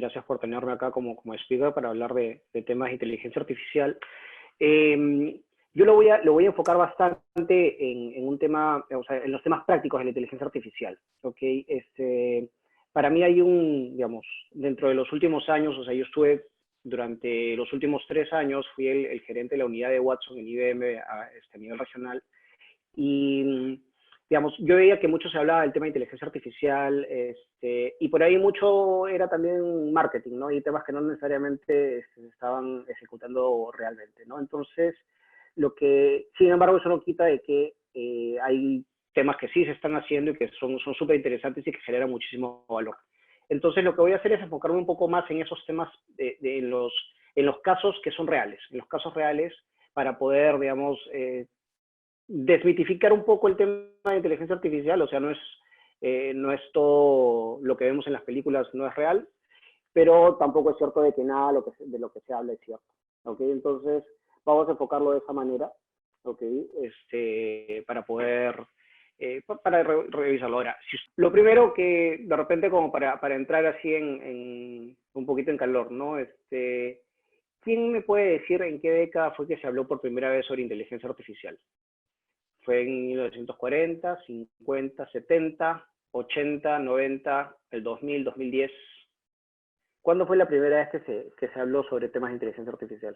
Gracias por tenerme acá como speaker para hablar de temas de inteligencia artificial. Yo lo voy a enfocar bastante en un tema, o sea, en los temas prácticos de la inteligencia artificial, ¿ok? Para mí hay digamos, dentro de los últimos años, o sea, yo estuve durante los últimos 3 años, fui el gerente de la unidad de Watson en IBM a nivel regional, y digamos, yo veía que mucho se hablaba del tema de inteligencia artificial, y por ahí mucho era también marketing, ¿no? Y temas que no necesariamente se estaban ejecutando realmente, ¿no? Entonces, sin embargo, eso no quita de que hay temas que sí se están haciendo y que son súper interesantes y que generan muchísimo valor. Entonces, lo que voy a hacer es enfocarme un poco más en esos temas, en los casos que son reales, en los casos reales, para poder, digamos, desmitificar un poco el tema de inteligencia artificial. O sea, no es todo lo que vemos en las películas, no es real, pero tampoco es cierto de que nada de lo que se habla es cierto. ¿Ok? Entonces, vamos a enfocarlo de esa manera, ¿ok? Para poder, revisarlo. Ahora, lo primero que, de repente, como para entrar así en un poquito en calor, ¿no? ¿Quién me puede decir en qué década fue que se habló por primera vez sobre inteligencia artificial? ¿Fue en 1940, 50, 70, 80, 90, el 2000, 2010? ¿Cuándo fue la primera vez que se habló sobre temas de inteligencia artificial?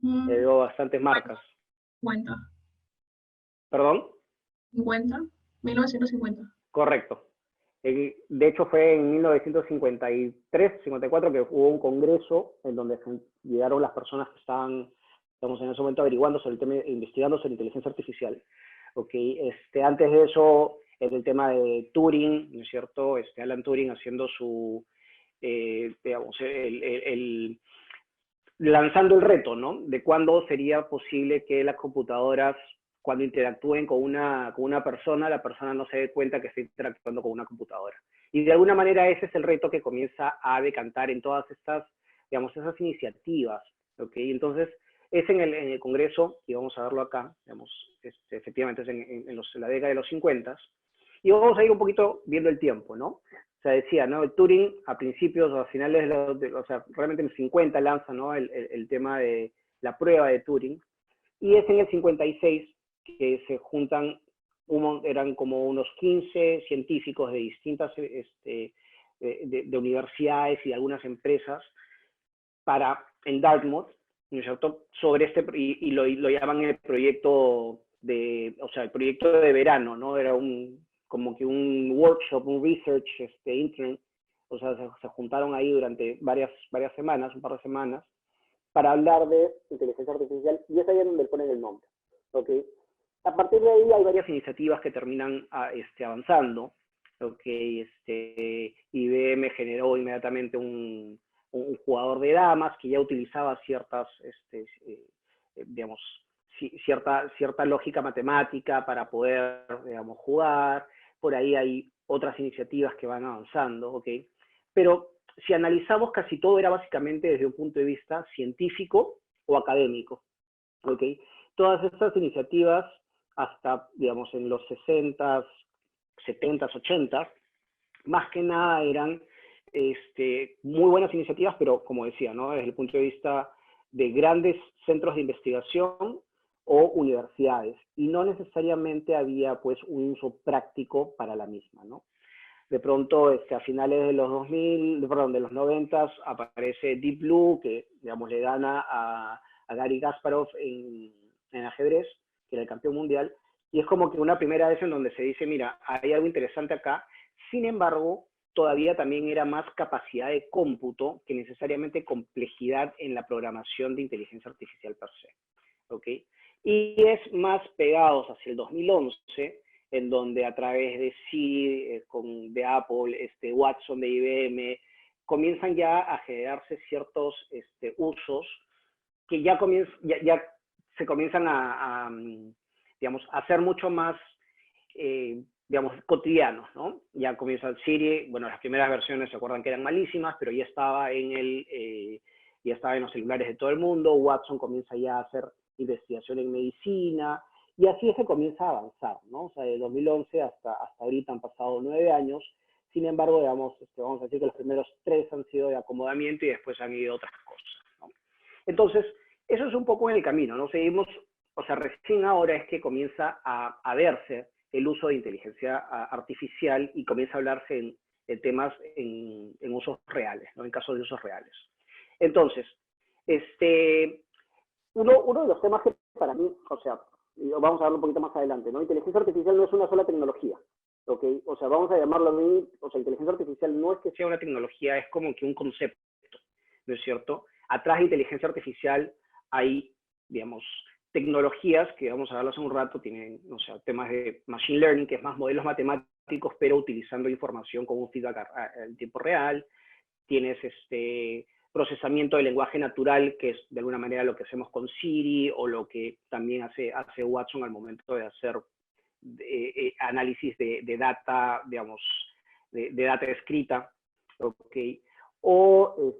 Veo bastantes marcas. 50. ¿Perdón? 50. 1950. Correcto. De hecho, fue en 1953, 54, que hubo un congreso en donde llegaron las personas que estaban, estamos en ese momento averiguando sobre el tema, investigando sobre inteligencia artificial. Okay. Antes de eso, en el tema de Turing, ¿no es cierto? Alan Turing haciendo digamos, lanzando el reto, ¿no? De cuándo sería posible que las computadoras, cuando interactúen con una persona, la persona no se dé cuenta que está interactuando con una computadora. Y de alguna manera ese es el reto que comienza a decantar en todas estas, digamos, esas iniciativas, ¿ok? Entonces, es en el Congreso, y vamos a verlo acá, digamos, efectivamente es en la década de los 50, y vamos a ir un poquito viendo el tiempo, ¿no? O sea, decía, ¿no? Turing a principios o a finales o sea, realmente en el 50 lanza, ¿no? El tema de la prueba de Turing, y es en el 56 que se juntan, eran como unos 15 científicos de distintas de universidades y de algunas empresas en Dartmouth, ¿no es cierto?, sobre y lo llaman el proyecto o sea, el proyecto de verano, ¿no? Era como que un workshop, un research intern, o sea, se juntaron ahí durante varias semanas, un par de semanas, para hablar de inteligencia artificial, y es ahí donde le ponen el nombre, ¿ok? A partir de ahí hay varias iniciativas que terminan avanzando, ¿ok? IBM generó inmediatamente un jugador de damas que ya utilizaba digamos, cierta lógica matemática para poder, digamos, jugar. Por ahí hay otras iniciativas que van avanzando, ¿ok? Pero si analizamos, casi todo era básicamente desde un punto de vista científico o académico, ¿ok? Todas estas iniciativas, hasta, digamos, en los 60s, 70s, 80s, más que nada eran muy buenas iniciativas, pero como decía, ¿no? Desde el punto de vista de grandes centros de investigación o universidades, y no necesariamente había, pues, un uso práctico para la misma, ¿no? De pronto, a finales de los 2000, perdón, de los 90, aparece Deep Blue, que, digamos, le gana a Garry Kasparov en ajedrez, que era el campeón mundial, y es como que una primera vez en donde se dice, mira, hay algo interesante acá. Sin embargo, todavía también era más capacidad de cómputo que necesariamente complejidad en la programación de inteligencia artificial per se, ¿ok? Y es más pegados hacia el 2011, en donde a través de Siri, de Apple, Watson de IBM, comienzan ya a generarse ciertos usos que ya se comienzan digamos, a ser mucho más, digamos, cotidianos, ¿no? Ya comienza el Siri, bueno, las primeras versiones se acuerdan que eran malísimas, pero ya estaba ya estaba en los celulares de todo el mundo. Watson comienza ya a hacer investigación en medicina, y así es que comienza a avanzar, ¿no? O sea, de 2011 hasta ahorita han pasado 9 años, Sin embargo, digamos, vamos a decir que los primeros 3 han sido de acomodamiento y después han ido otras cosas, ¿no? Entonces, eso es un poco en el camino, ¿no? Seguimos, o sea, recién ahora es que comienza a verse el uso de inteligencia artificial y comienza a hablarse en temas, en usos reales, ¿no? En casos de usos reales. Entonces, uno de los temas que para mí, o sea, vamos a verlo un poquito más adelante, ¿no? Inteligencia artificial no es una sola tecnología, ¿ok? O sea, vamos a llamarlo a mí, o sea, inteligencia artificial no es que sea una tecnología, es como que un concepto, ¿no es cierto? Atrás de inteligencia artificial hay, digamos, tecnologías que vamos a verlas en un rato, tienen, o sea, temas de machine learning, que es más modelos matemáticos, pero utilizando información con un feedback en tiempo real. Tienes procesamiento de lenguaje natural, que es de alguna manera lo que hacemos con Siri, o lo que también hace Watson al momento de hacer análisis de data, digamos, de data escrita, ¿ok? O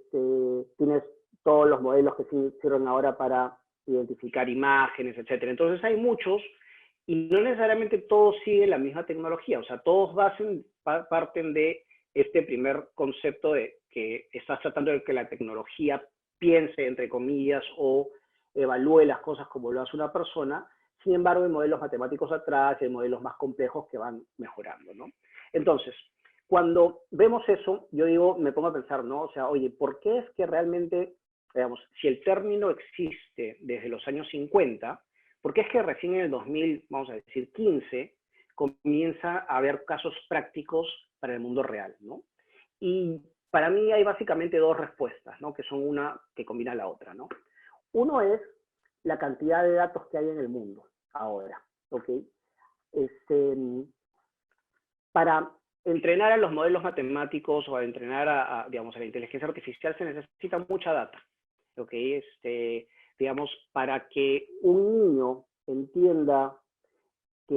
tienes todos los modelos que sirven ahora para identificar imágenes, etcétera. Entonces hay muchos, y no necesariamente todos siguen la misma tecnología, o sea, todos parten de este primer concepto de que estás tratando de que la tecnología piense, entre comillas, o evalúe las cosas como lo hace una persona. Sin embargo, hay modelos matemáticos atrás y hay modelos más complejos que van mejorando, ¿no? Entonces, cuando vemos eso, yo digo, me pongo a pensar, ¿no? O sea, oye, ¿por qué es que realmente, digamos, si el término existe desde los años 50, ¿por qué es que recién en el 2000, vamos a decir, 15, comienza a haber casos prácticos para el mundo real, ¿no? Y para mí hay básicamente 2 respuestas, ¿no? Que son una que combina la otra, ¿no? Uno es la cantidad de datos que hay en el mundo ahora, ¿ok? Para entrenar a los modelos matemáticos o a entrenar digamos, a la inteligencia artificial se necesita mucha data, ¿ok? Digamos, para que un niño entienda que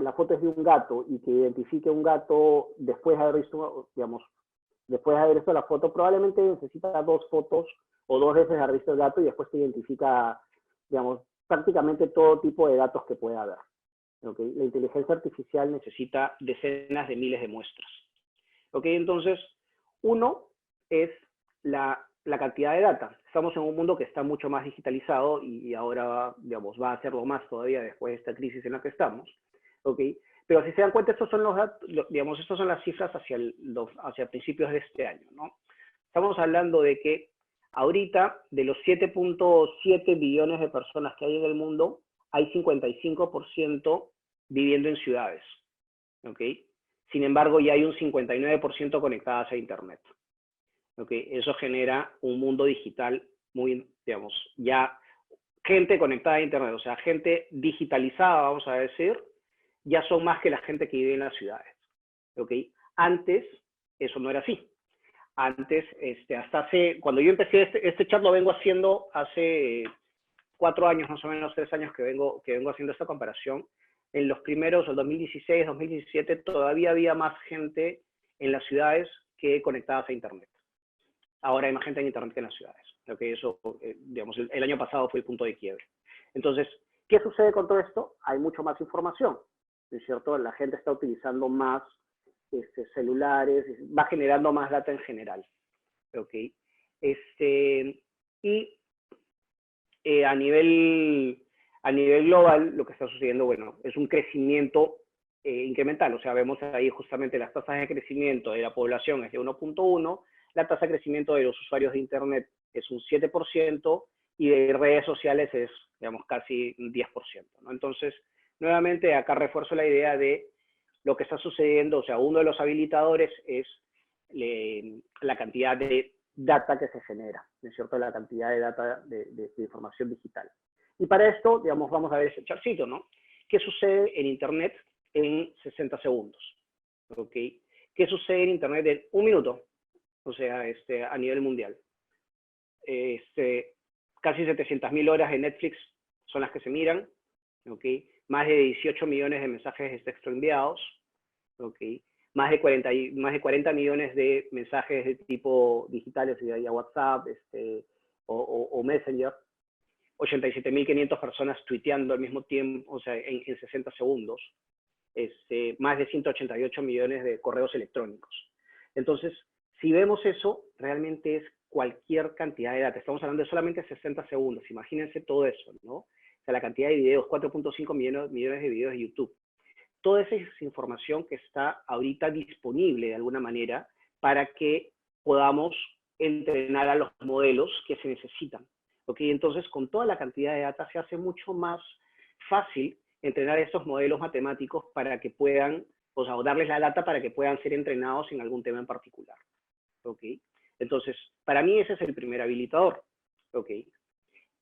la foto es de un gato y que identifique un gato después de haber visto, digamos, después de haber visto la foto, probablemente necesita 2 fotos o 2 veces haber visto el gato y después te identifica, digamos, prácticamente todo tipo de datos que pueda haber. ¿Okay? La inteligencia artificial necesita decenas de miles de muestras. ¿Okay? Entonces, uno es la cantidad de data. Estamos en un mundo que está mucho más digitalizado y ahora, digamos, va a hacerlo más todavía después de esta crisis en la que estamos. ¿Okay? Pero si se dan cuenta, estos son los datos, digamos, estas son las cifras hacia principios de este año, ¿no? Estamos hablando de que ahorita, de los 7.7 billones de personas que hay en el mundo, hay 55% viviendo en ciudades, ¿ok? Sin embargo, ya hay un 59% conectadas a Internet, ¿ok? Eso genera un mundo digital muy, digamos, ya gente conectada a Internet, o sea, gente digitalizada, vamos a decir, ya son más que la gente que vive en las ciudades, ¿ok? Antes, eso no era así. Antes, cuando yo empecé este chat lo vengo haciendo hace 4 años, más o menos 3 años que vengo haciendo esta comparación. En los primeros, el 2016, 2017, todavía había más gente en las ciudades que conectadas a Internet. Ahora hay más gente en Internet que en las ciudades. Okay, eso, digamos, el año pasado fue el punto de quiebre. Entonces, ¿qué sucede con todo esto? Hay mucho más información, ¿no es cierto? La gente está utilizando más celulares, va generando más data en general. Okay. Y a nivel global, lo que está sucediendo, bueno, es un crecimiento incremental. O sea, vemos ahí justamente las tasas de crecimiento de la población es de 1.1, la tasa de crecimiento de los usuarios de Internet es un 7% y de redes sociales es, digamos, casi un 10%, ¿no? Entonces, nuevamente, acá refuerzo la idea de lo que está sucediendo. O sea, uno de los habilitadores es la cantidad de data que se genera, ¿no es cierto? La cantidad de data de información digital. Y para esto, digamos, vamos a ver ese chartcito, ¿no? ¿Qué sucede en Internet en 60 segundos? ¿Ok? ¿Qué sucede en Internet en 1 minuto? O sea, a nivel mundial. Casi 700.000 horas de Netflix son las que se miran, ¿ok? Más de 18 millones de mensajes de texto enviados, ¿ok? Más de 40 millones de mensajes de tipo digitales, ya WhatsApp o Messenger, 87.500 personas tuiteando al mismo tiempo, o sea, en 60 segundos, más de 188 millones de correos electrónicos. Entonces, si vemos eso, realmente es cualquier cantidad de data. Estamos hablando de solamente 60 segundos. Imagínense todo eso, ¿no? O sea, la cantidad de videos, 4.5 millones de videos de YouTube. Toda esa es información que está ahorita disponible de alguna manera para que podamos entrenar a los modelos que se necesitan. ¿Ok? Entonces, con toda la cantidad de data se hace mucho más fácil entrenar estos modelos matemáticos para que puedan, o sea, o darles la data para que puedan ser entrenados en algún tema en particular. ¿Ok? Entonces, para mí ese es el primer habilitador. ¿Ok?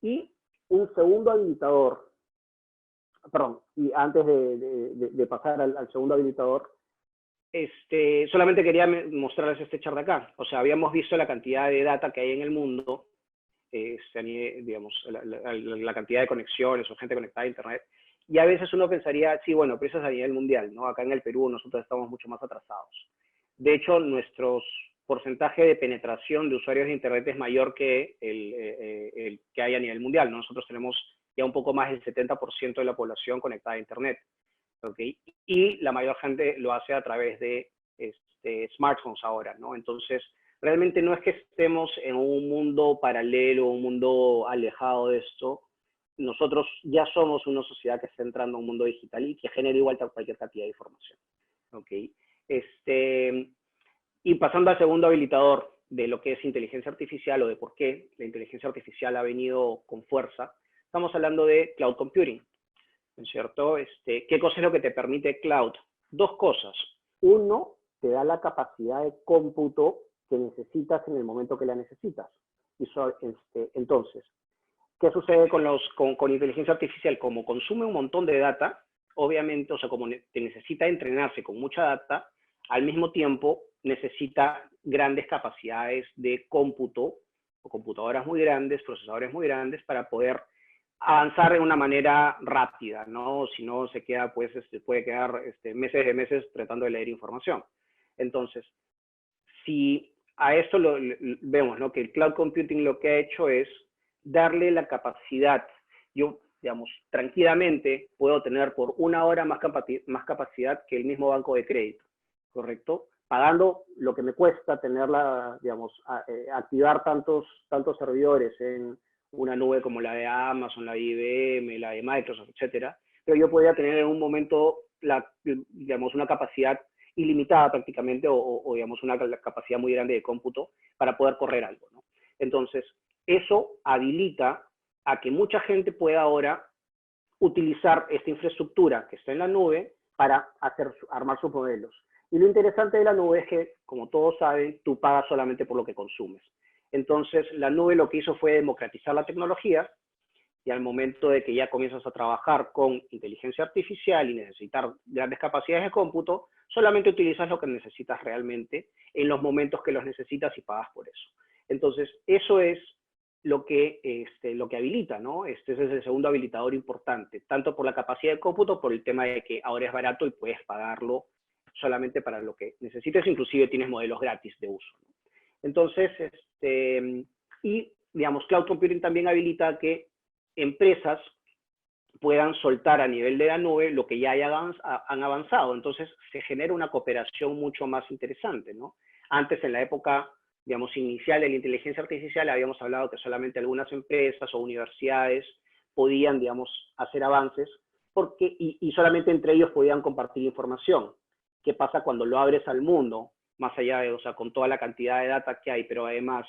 Y un segundo habilitador, perdón, y antes de pasar al segundo habilitador, solamente quería mostrarles este chart de acá. O sea, habíamos visto la cantidad de data que hay en el mundo, digamos, la cantidad de conexiones o gente conectada a Internet. Y a veces uno pensaría, sí, bueno, pero eso es a nivel mundial, ¿no? Acá en el Perú nosotros estamos mucho más atrasados. De hecho, nuestro porcentaje de penetración de usuarios de Internet es mayor que el que hay a nivel mundial, ¿no? Nosotros tenemos ya un poco más del 70% de la población conectada a Internet. ¿Okay? Y la mayor gente lo hace a través de smartphones ahora, ¿no? Entonces, realmente no es que estemos en un mundo paralelo, un mundo alejado de esto. Nosotros ya somos una sociedad que está entrando a un mundo digital y que genera igual cualquier cantidad de información. ¿Ok? Y pasando al segundo habilitador de lo que es inteligencia artificial o de por qué la inteligencia artificial ha venido con fuerza, estamos hablando de cloud computing. ¿No es cierto? ¿Qué cosa es lo que te permite cloud? Dos cosas. Uno, te da la capacidad de cómputo que necesitas en el momento que la necesitas. Entonces, ¿qué sucede con inteligencia artificial? Como consume un montón de data, obviamente, o sea, como te necesita entrenarse con mucha data, al mismo tiempo necesita grandes capacidades de cómputo, o computadoras muy grandes, procesadores muy grandes, para poder avanzar de una manera rápida, ¿no? Si no, se queda, pues, puede quedar meses de meses tratando de leer información. Entonces, si a esto vemos, ¿no? Que el cloud computing lo que ha hecho es darle la capacidad. Yo, digamos, tranquilamente puedo tener por una hora más capacidad que el mismo banco de crédito, ¿correcto? Pagando lo que me cuesta tenerla, digamos, activar tantos servidores en una nube como la de Amazon, la de IBM, la de Microsoft, etcétera, pero yo podría tener en un momento, digamos, una capacidad ilimitada prácticamente o digamos, una capacidad muy grande de cómputo para poder correr algo, ¿no? Entonces, eso habilita a que mucha gente pueda ahora utilizar esta infraestructura que está en la nube para armar sus modelos. Y lo interesante de la nube es que, como todos saben, tú pagas solamente por lo que consumes. Entonces, la nube lo que hizo fue democratizar la tecnología y al momento de que ya comienzas a trabajar con inteligencia artificial y necesitar grandes capacidades de cómputo, solamente utilizas lo que necesitas realmente en los momentos que los necesitas y pagas por eso. Entonces, eso es lo que habilita, ¿no? Este es el segundo habilitador importante, tanto por la capacidad de cómputo, por el tema de que ahora es barato y puedes pagarlo solamente para lo que necesites, inclusive tienes modelos gratis de uso, ¿no? Entonces, y digamos, cloud computing también habilita que empresas puedan soltar a nivel de la nube lo que ya han avanzado. Entonces, se genera una cooperación mucho más interesante, ¿no? Antes, en la época, digamos, inicial de la inteligencia artificial, habíamos hablado que solamente algunas empresas o universidades podían, digamos, hacer avances y solamente entre ellos podían compartir información. ¿Qué pasa cuando lo abres al mundo? Más allá de, o sea, con toda la cantidad de data que hay, pero además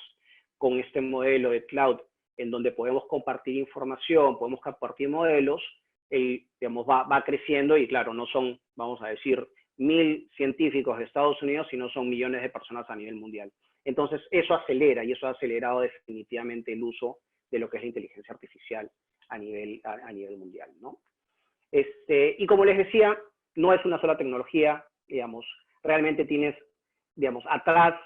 con este modelo de cloud en donde podemos compartir información, podemos compartir modelos, digamos, va creciendo y claro, no son, vamos a decir, 1000 científicos de Estados Unidos, sino son millones de personas a nivel mundial. Entonces, eso acelera y eso ha acelerado definitivamente el uso de lo que es la inteligencia artificial a nivel mundial, ¿no? Y como les decía, no es una sola tecnología, digamos, realmente tienes, digamos, atrás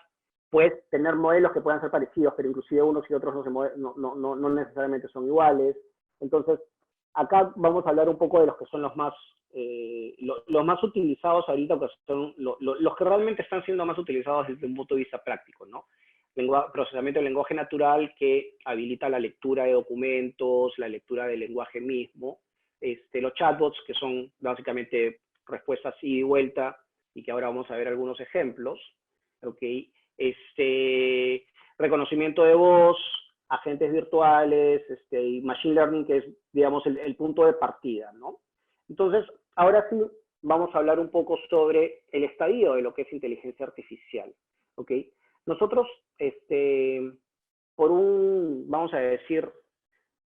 puedes tener modelos que puedan ser parecidos, pero inclusive unos y otros no necesariamente son iguales. Entonces, acá vamos a hablar un poco de los que son los más utilizados ahorita, que son los que realmente están siendo más utilizados desde un punto de vista práctico, ¿no? Procesamiento de lenguaje natural que habilita la lectura de documentos, la lectura del lenguaje mismo, los chatbots, que son básicamente respuestas ida y vuelta, y que ahora vamos a ver algunos ejemplos, ¿ok? Reconocimiento de voz, agentes virtuales, y machine learning, que es, digamos, el punto de partida, ¿no? Entonces, ahora sí, vamos a hablar un poco sobre el estadio de lo que es inteligencia artificial, ¿ok? Nosotros, vamos a decir,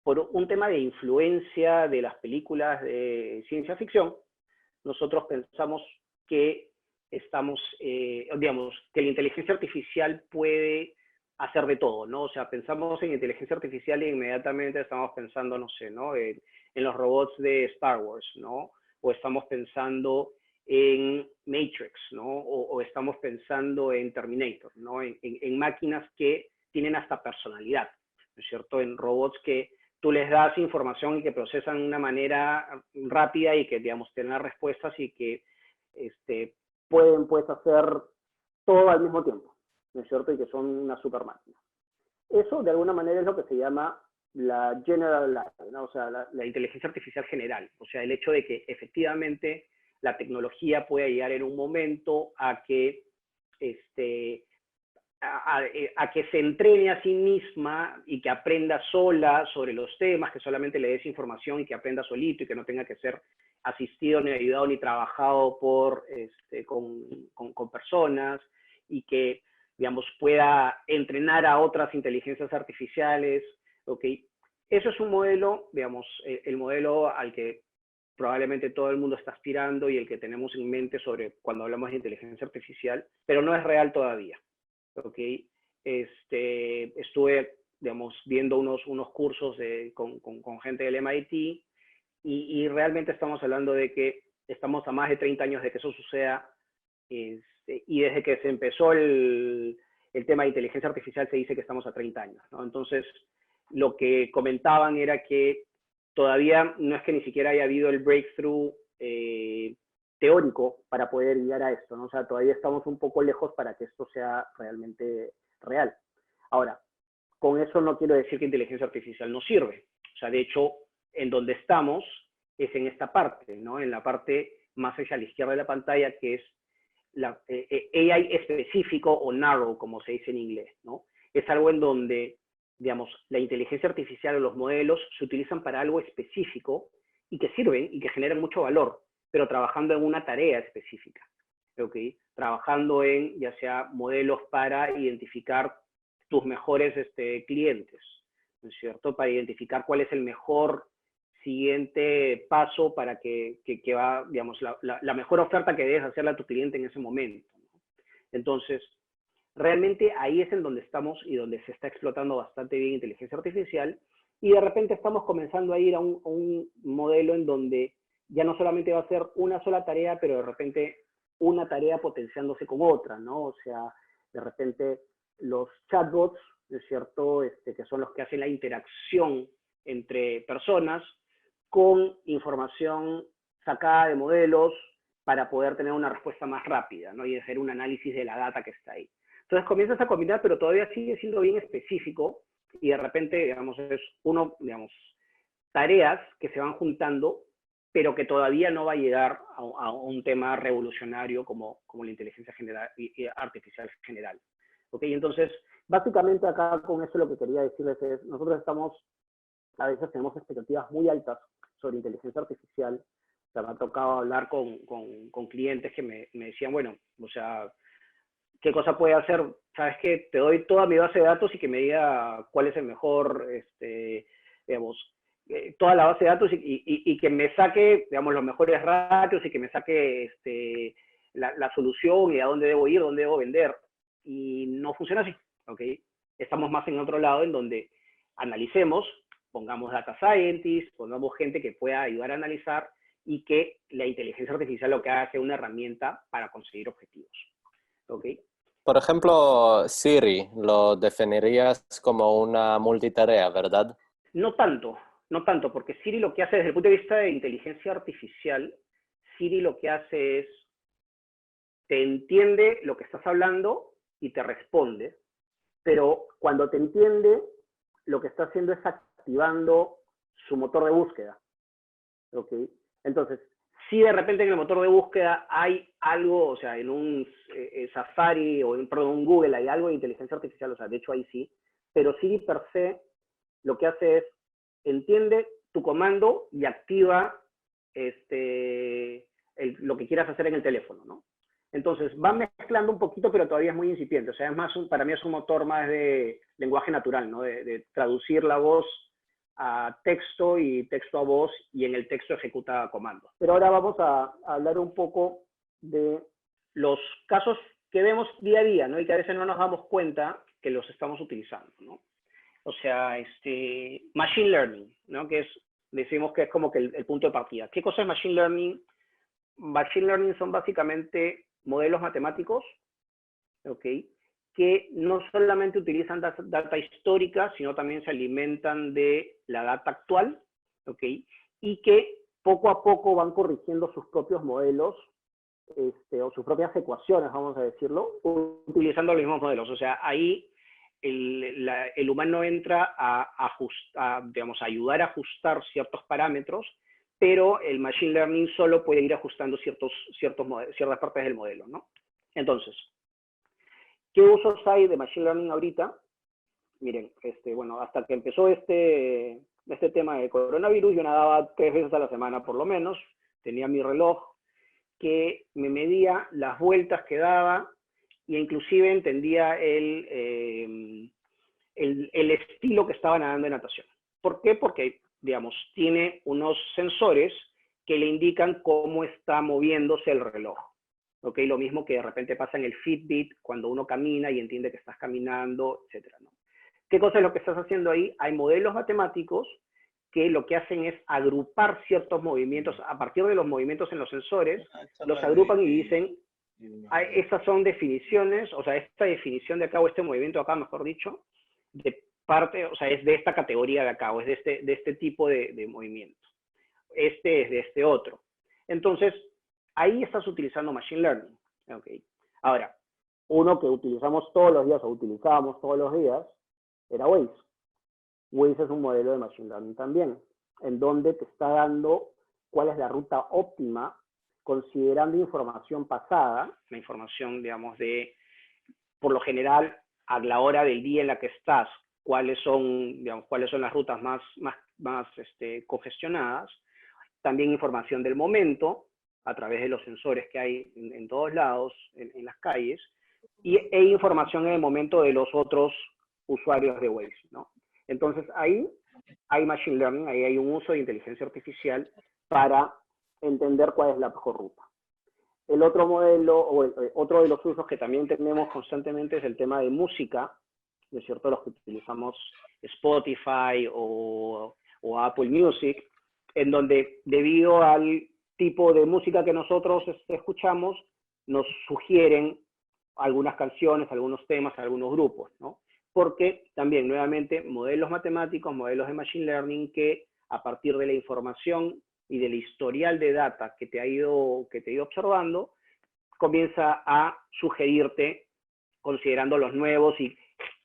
por un tema de influencia de las películas de ciencia ficción, nosotros pensamos que digamos, que la inteligencia artificial puede hacer de todo, ¿no? O sea, pensamos en inteligencia artificial e inmediatamente estamos pensando, no sé, ¿no? En los robots de Star Wars, ¿no? O estamos pensando en Matrix, ¿no? O estamos pensando en Terminator, ¿no? En máquinas que tienen hasta personalidad, ¿no es cierto? En robots que tú les das información y que procesan de una manera rápida y que, digamos, tienen las respuestas y que pueden, pues, hacer todo al mismo tiempo, ¿no es cierto? Y que son una super máquina. Eso, de alguna manera, es lo que se llama la general AI, ¿no? O sea, la inteligencia artificial general. O sea, el hecho de que efectivamente la tecnología pueda llegar en un momento a que a que se entrene a sí misma y que aprenda sola sobre los temas, que solamente le des información y que aprenda solito y que no tenga que ser asistido ni ayudado ni trabajado con personas, y que, digamos, pueda entrenar a otras inteligencias artificiales, ¿ok? Eso es un modelo, digamos, el modelo al que probablemente todo el mundo está aspirando y el que tenemos en mente sobre cuando hablamos de inteligencia artificial, pero no es real todavía. ¿Ok? Estuve, digamos, viendo unos cursos con gente del MIT y realmente estamos hablando de que estamos a más de 30 años de que eso suceda, y desde que se empezó el tema de inteligencia artificial se dice que estamos a 30 años, ¿no? Entonces, lo que comentaban era que todavía no es que ni siquiera haya habido el breakthrough teórico para poder llegar a esto, ¿no? O sea, todavía estamos un poco lejos para que esto sea realmente real. Ahora, con eso no quiero decir que inteligencia artificial no sirve. O sea, de hecho, en donde estamos es en esta parte, ¿no? En la parte más hacia la izquierda de la pantalla, que es la AI específico o narrow, como se dice en inglés, ¿no? Es algo en donde, digamos, la inteligencia artificial o los modelos se utilizan para algo específico y que sirven y que generan mucho valor, pero trabajando en una tarea específica, ¿ok? Trabajando en, ya sea, modelos para identificar tus mejores clientes, ¿no es cierto? Para identificar cuál es el mejor siguiente paso para que va, digamos, la mejor oferta que debes hacerle a tu cliente en ese momento, ¿no? Entonces, realmente ahí es en donde estamos y donde se está explotando bastante bien inteligencia artificial, y de repente estamos comenzando a ir a un modelo en donde ya no solamente va a ser una sola tarea, pero de repente una tarea potenciándose con otra, ¿no? O sea, de repente los chatbots, ¿no es cierto?, que son los que hacen la interacción entre personas con información sacada de modelos para poder tener una respuesta más rápida, ¿no? Y hacer un análisis de la data que está ahí. Entonces comienzas a combinar, pero todavía sigue siendo bien específico, y de repente, digamos, es tareas que se van juntando, pero que todavía no va a llegar a un tema revolucionario como la inteligencia artificial general. ¿Ok? Entonces, básicamente acá con eso lo que quería decirles es, nosotros a veces tenemos expectativas muy altas sobre inteligencia artificial. O sea, me ha tocado hablar con clientes que me decían, bueno, o sea, ¿qué cosa puede hacer? ¿Sabes qué? Te doy toda mi base de datos y que me diga cuál es el mejor, digamos, toda la base de datos y que me saque, digamos, los mejores ratios y que me saque la solución y a dónde debo ir, dónde debo vender. Y no funciona así, ¿ok? Estamos más en otro lado en donde analicemos, pongamos data scientists, pongamos gente que pueda ayudar a analizar, y que la inteligencia artificial lo que haga sea una herramienta para conseguir objetivos. ¿Ok? Por ejemplo, Siri, lo definirías como una multitarea, ¿verdad? No tanto, no tanto, porque Siri lo que hace desde el punto de vista de inteligencia artificial, Siri lo que hace es, te entiende lo que estás hablando y te responde, pero cuando te entiende, lo que está haciendo es activando su motor de búsqueda, ¿ok? Entonces, si de repente en el motor de búsqueda hay algo, o sea, en un Safari o en perdón, un Google hay algo de inteligencia artificial, o sea, de hecho ahí sí, pero Siri per se lo que hace es, entiende tu comando y activa lo que quieras hacer en el teléfono, ¿no? Entonces, va mezclando un poquito, pero todavía es muy incipiente. O sea, es más para mí es un motor más de lenguaje natural, ¿no? De traducir la voz a texto y texto a voz, y en el texto ejecuta comandos. Pero ahora vamos a hablar un poco de los casos que vemos día a día, ¿no? Y que a veces no nos damos cuenta que los estamos utilizando, ¿no? O sea, machine learning, ¿no? Que es, decimos que es como que el punto de partida. ¿Qué cosa es machine learning? Machine learning son básicamente modelos matemáticos, ¿ok? Que no solamente utilizan data histórica, sino también se alimentan de la data actual, ¿ok? Y que poco a poco van corrigiendo sus propios modelos, o sus propias ecuaciones, vamos a decirlo, utilizando los mismos modelos. O sea, ahí el humano entra digamos, a ayudar a ajustar ciertos parámetros, pero el machine learning solo puede ir ajustando ciertas partes del modelo, ¿no? Entonces, ¿qué usos hay de machine learning ahorita? Miren, bueno, hasta que empezó este tema de coronavirus, yo nadaba 3 veces a la semana por lo menos, tenía mi reloj que me medía las vueltas que daba, e inclusive entendía el estilo que estaba nadando en natación. ¿Por qué? Porque, digamos, tiene unos sensores que le indican cómo está moviéndose el reloj. ¿Ok? Lo mismo que de repente pasa en el Fitbit cuando uno camina y entiende que estás caminando, etcétera, ¿no? ¿Qué cosa es lo que estás haciendo ahí? Hay modelos matemáticos que lo que hacen es agrupar ciertos movimientos, a partir de los movimientos en los sensores, los agrupan y dicen, estas son definiciones, o sea, esta definición de acá, o este movimiento de acá, mejor dicho, de parte, o sea, es de esta categoría de acá, o es de este tipo de movimiento. Este es de este otro. Entonces, ahí estás utilizando machine learning. Okay. Ahora, uno que utilizamos todos los días, o utilizábamos todos los días, era Waze. Waze es un modelo de machine learning también, en donde te está dando cuál es la ruta óptima, considerando información pasada, la información, digamos, por lo general, a la hora del día en la que estás, cuáles son las rutas más congestionadas, también información del momento, a través de los sensores que hay en todos lados, en las calles, e información en el momento de los otros usuarios de Waze, ¿no? Entonces, ahí hay machine learning, ahí hay un uso de inteligencia artificial para entender cuál es la mejor ruta. El otro modelo, o otro de los usos que también tenemos constantemente es el tema de música, ¿no es cierto? Los que utilizamos Spotify o Apple Music, en donde debido al tipo de música que nosotros escuchamos, nos sugieren algunas canciones, algunos temas, algunos grupos, ¿no? Porque también, nuevamente, modelos matemáticos, modelos de machine learning que a partir de la información y del historial de data que te ha ido observando, comienza a sugerirte, considerando los nuevos y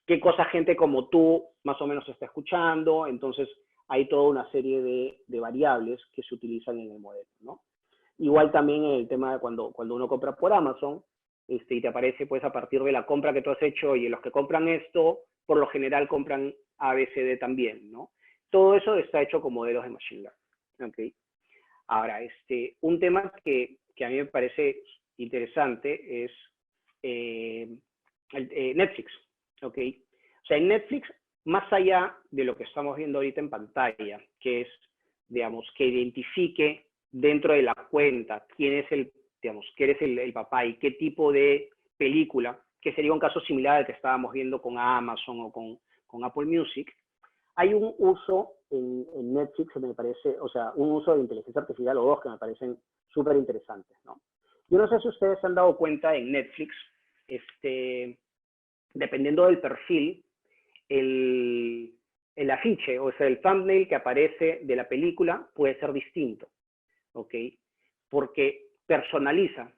qué cosa gente como tú más o menos está escuchando. Entonces, hay toda una serie de variables que se utilizan en el modelo, ¿no? Igual también en el tema de cuando uno compra por Amazon, y te aparece pues a partir de la compra que tú has hecho, y los que compran esto, por lo general compran ABCD también, ¿no? Todo eso está hecho con modelos de machine learning, ¿ok? Ahora, un tema que a mí me parece interesante es Netflix, ¿ok? O sea, en Netflix, más allá de lo que estamos viendo ahorita en pantalla, que es, digamos, que identifique dentro de la cuenta quién es quién es el papá y qué tipo de película, que sería un caso similar al que estábamos viendo con Amazon o con Apple Music, hay un uso en Netflix que me parece, o sea, un uso de inteligencia artificial o dos que me parecen súper interesantes, ¿no? Yo no sé si ustedes se han dado cuenta en Netflix, dependiendo del perfil, el afiche, o sea, el thumbnail que aparece de la película puede ser distinto, ¿ok? Porque personaliza.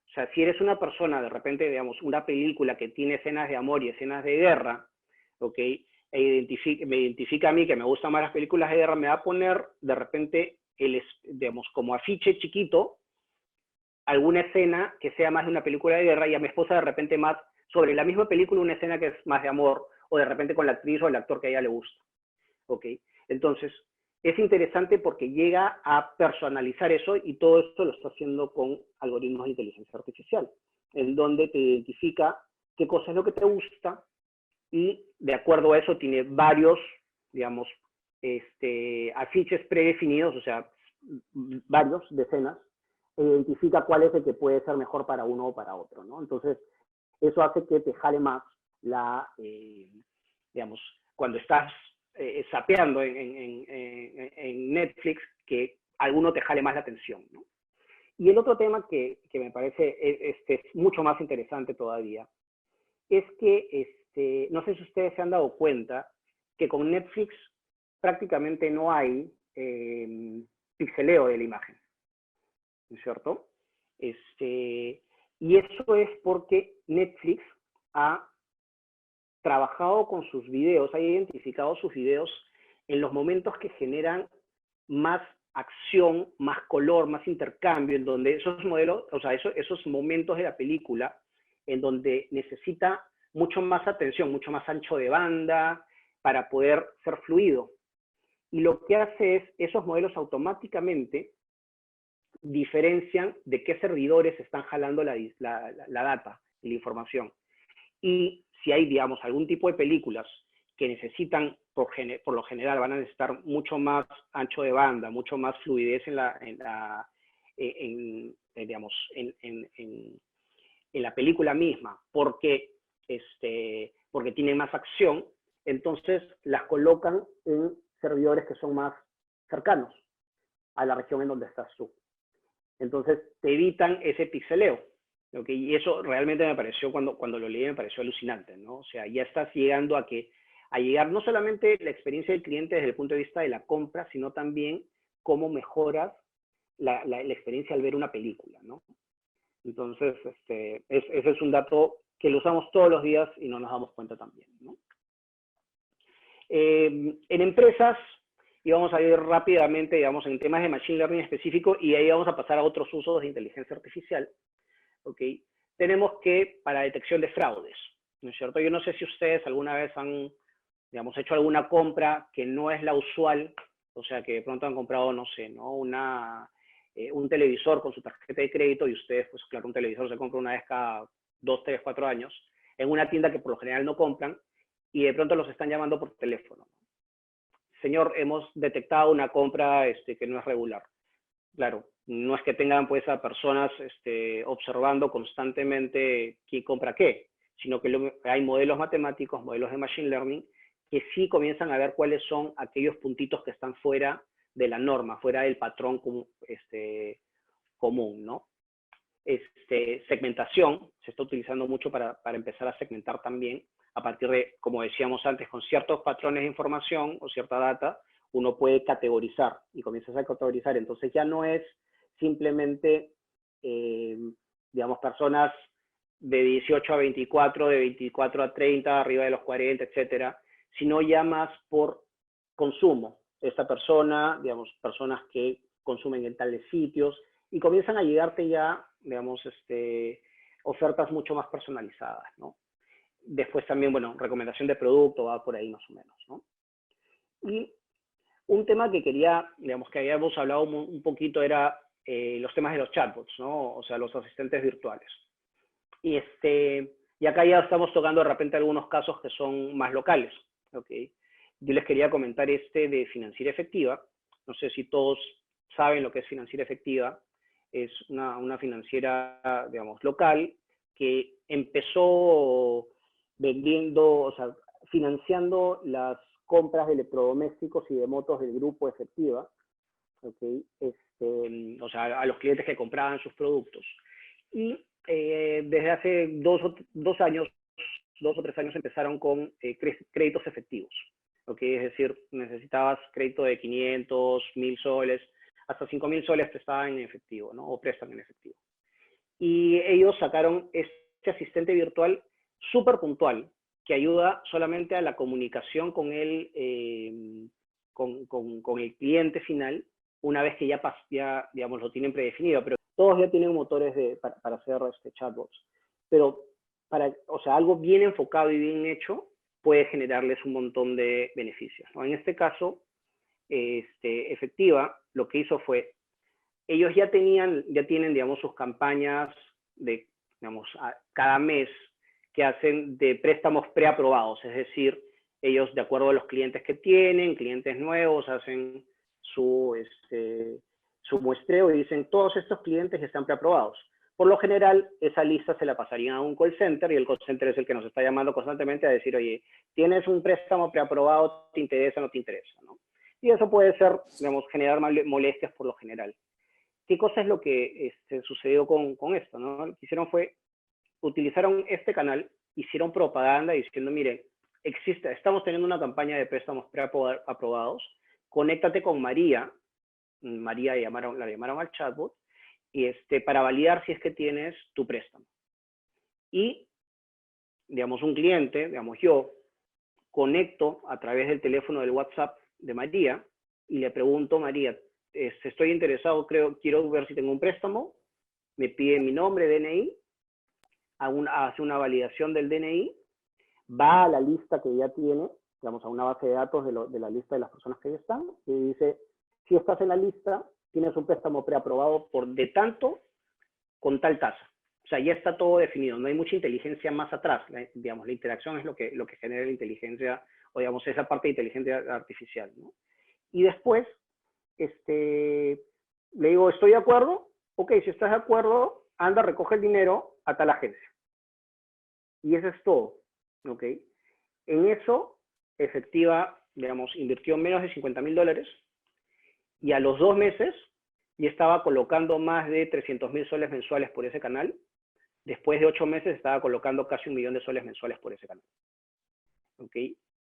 O sea, si eres una persona, de repente, digamos, una película que tiene escenas de amor y escenas de guerra, ¿ok? Me identifica a mí que me gustan más las películas de guerra, me va a poner, de repente, digamos, como afiche chiquito, alguna escena que sea más de una película de guerra y a mi esposa de repente más sobre la misma película una escena que es más de amor o de repente con la actriz o el actor que a ella le gusta. ¿Ok? Entonces, es interesante porque llega a personalizar eso y todo esto lo está haciendo con algoritmos de inteligencia artificial, en donde te identifica qué cosa es lo que te gusta y de acuerdo a eso tiene varios, digamos, afiches predefinidos, o sea, varios, decenas, e identifica cuál es el que puede ser mejor para uno o para otro, ¿no? Entonces, eso hace que te jale más digamos, cuando estás zapeando en Netflix, que alguno te jale más la atención, ¿no? Y el otro tema que me parece es mucho más interesante todavía, es que no sé si ustedes se han dado cuenta que con Netflix prácticamente no hay pixeleo de la imagen, ¿no es cierto? Y eso es porque Netflix ha trabajado con sus videos, ha identificado sus videos en los momentos que generan más acción, más color, más intercambio, en donde esos modelos, o sea, esos momentos de la película, en donde necesita mucho más atención, mucho más ancho de banda, para poder ser fluido. Y lo que hace es, esos modelos automáticamente diferencian de qué servidores están jalando la data y la información. Y si hay, digamos, algún tipo de películas que necesitan, por lo general, van a necesitar mucho más ancho de banda, mucho más fluidez digamos, en la película misma, porque tienen más acción, entonces las colocan en servidores que son más cercanos a la región en donde estás tú. Entonces te evitan ese pixeleo. ¿Okay? Y eso realmente me pareció, cuando lo leí, me pareció alucinante, ¿no? O sea, ya estás llegando a llegar no solamente la experiencia del cliente desde el punto de vista de la compra, sino también cómo mejoras la experiencia al ver una película, ¿no? Entonces, ese es un dato que lo usamos todos los días y no nos damos cuenta también, ¿no? En empresas, y vamos a ir rápidamente, digamos, en temas de Machine Learning específico, y ahí vamos a pasar a otros usos de inteligencia artificial. ¿Okay? Tenemos que, para detección de fraudes, ¿no es cierto? Yo no sé si ustedes alguna vez han, digamos, hecho alguna compra que no es la usual, o sea, que de pronto han comprado, no sé, ¿no? Un televisor con su tarjeta de crédito y ustedes, pues claro, un televisor se compra una vez cada 2, 3, 4 años, en una tienda que por lo general no compran, y de pronto los están llamando por teléfono. Señor, hemos detectado una compra que no es regular. Claro, no es que tengan pues a personas observando constantemente quién compra qué, sino que hay modelos matemáticos, modelos de Machine Learning, que sí comienzan a ver cuáles son aquellos puntitos que están fuera de la norma, fuera del patrón común, ¿no? Segmentación se está utilizando mucho para empezar a segmentar también, a partir de, como decíamos antes, con ciertos patrones de información o cierta data, uno puede categorizar y comienzas a categorizar. Entonces ya no es simplemente, digamos, personas de 18 a 24, de 24 a 30, arriba de los 40, etcétera, sino ya más por consumo. Esta persona, digamos, personas que consumen en tales sitios, y comienzan a llegarte ya, digamos, ofertas mucho más personalizadas, ¿no? Después también, bueno, recomendación de producto va por ahí más o menos, ¿no? Y un tema que quería, digamos, que habíamos hablado un poquito era los temas de los chatbots, ¿no? O sea, los asistentes virtuales. Y acá ya estamos tocando de repente algunos casos que son más locales, ¿ok? Yo les quería comentar de Financiera Efectiva. No sé si todos saben lo que es Financiera Efectiva. Es una financiera, digamos, local que empezó vendiendo, o sea, financiando las compras de electrodomésticos y de motos del grupo Efectiva, ¿okay? O sea, a los clientes que compraban sus productos. Y desde hace 2 o 3 años empezaron con créditos efectivos, ¿okay? Es decir, necesitabas crédito de 500, 1000 soles, hasta 5000 soles prestaban en efectivo, ¿no? O prestan en efectivo. Y ellos sacaron este asistente virtual súper puntual, que ayuda solamente a la comunicación con el cliente final, una vez que ya digamos, lo tienen predefinido, pero todos ya tienen motores para hacer chatbots. Pero o sea, algo bien enfocado y bien hecho puede generarles un montón de beneficios, ¿no? En este caso, Efectiva lo que hizo fue, ellos ya tienen, digamos, sus campañas de, digamos, cada mes que hacen de préstamos preaprobados, es decir, ellos, de acuerdo a los clientes que tienen, clientes nuevos, hacen su muestreo y dicen, todos estos clientes están preaprobados. Por lo general, esa lista se la pasarían a un call center y el call center es el que nos está llamando constantemente a decir, oye, tienes un préstamo preaprobado, ¿te interesa o no te interesa? ¿No? Y eso puede ser, digamos, generar molestias por lo general. ¿Qué cosa es lo que sucedió con esto? ¿No? Lo que hicieron fue, utilizaron este canal, hicieron propaganda diciendo, mire, estamos teniendo una campaña de préstamos preaprobados, conéctate con María, María la llamaron al chatbot, y para validar si es que tienes tu préstamo. Y, digamos, un cliente, digamos yo, conecto a través del teléfono del WhatsApp de María y le pregunto, María, estoy interesado, quiero ver si tengo un préstamo, me pide mi nombre, DNI, hace una validación del DNI, va a la lista que ya tiene, digamos, a una base de datos de la lista de las personas que ya están, y dice, si estás en la lista, tienes un préstamo preaprobado de tanto con tal tasa. O sea, ya está todo definido, no hay mucha inteligencia más atrás. Digamos, la interacción es lo que genera la inteligencia, o digamos, esa parte de inteligencia artificial, ¿no? Y después, le digo, ¿estoy de acuerdo? Ok, si estás de acuerdo, anda, recoge el dinero a tal agencia. Y eso es todo, ¿ok? En eso, Efectiva, digamos, invirtió menos de $50,000 y a los 2 meses ya estaba colocando más de 300,000 soles mensuales por ese canal. Después de 8 meses estaba colocando casi 1 millón de soles mensuales por ese canal. ¿Ok?